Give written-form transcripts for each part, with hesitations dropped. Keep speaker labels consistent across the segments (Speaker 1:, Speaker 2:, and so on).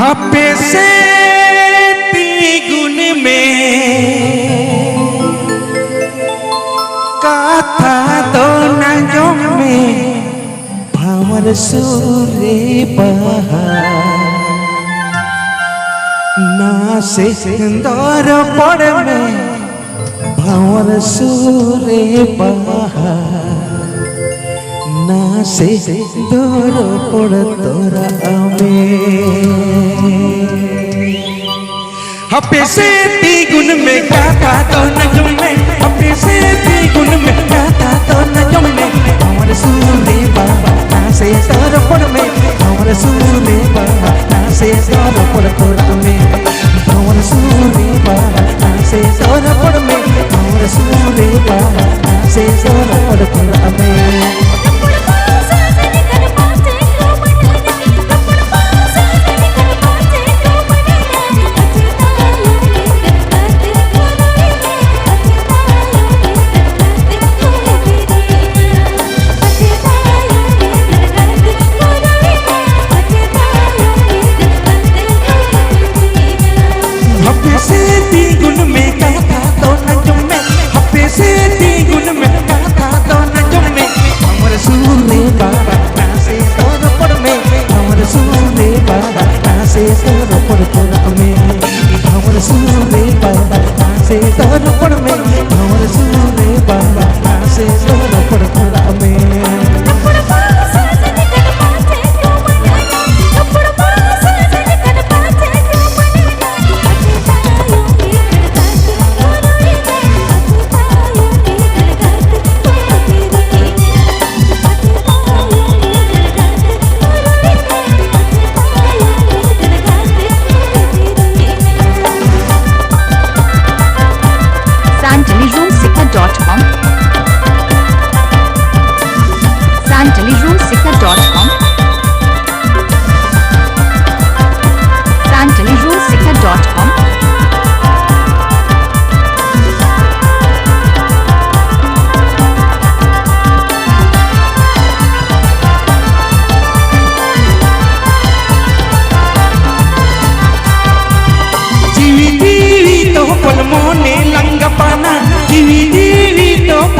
Speaker 1: हपे से गुण में कथा तो न जमे भंवर सूरे ना से सिंदूर पड़ में भंवर सूरे ना से सिंदूर पड़ तोरा हपे से गुण में कथा तो न जमे हपे से गुण में कथा तो न जमे भंवर सूरे ना से सिंदूर पड़ में भंवर सूरे ना से सिंदूर पड़ तोरा भंवर सूरे ना से सिंदूर पड़ में भंवर सूरे ना से सिंदूर पड़ तोरा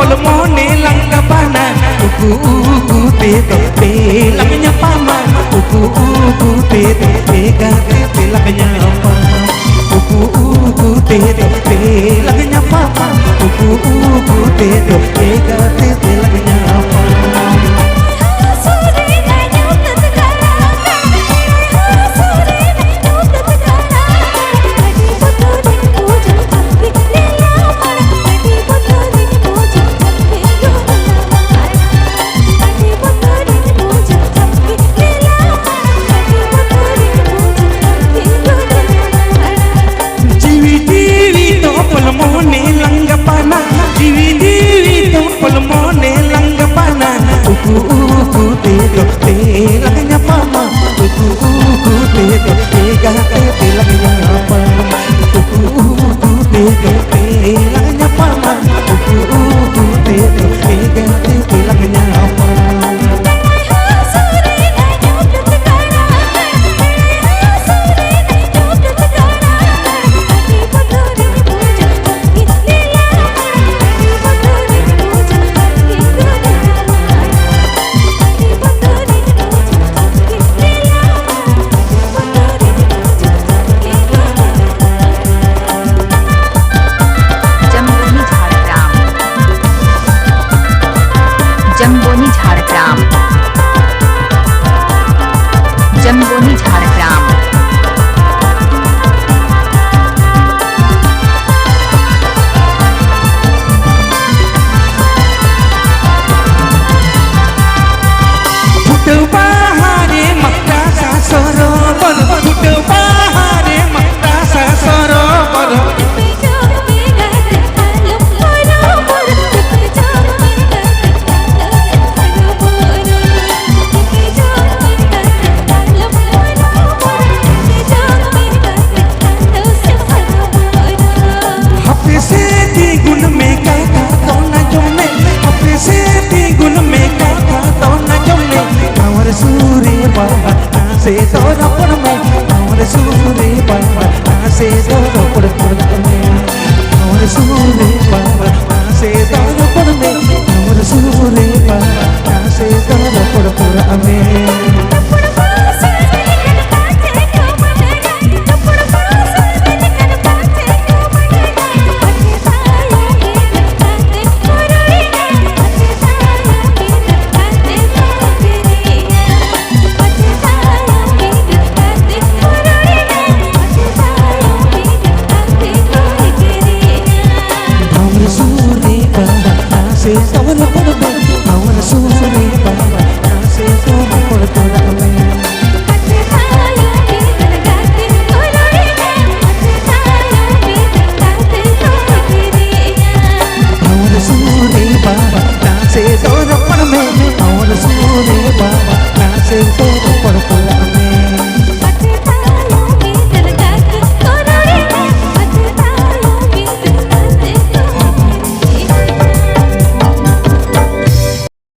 Speaker 1: Polmone langgapana uku te langnya pama uku te gate langnya pama uku te langnya pama uku te gate langnya pama तोर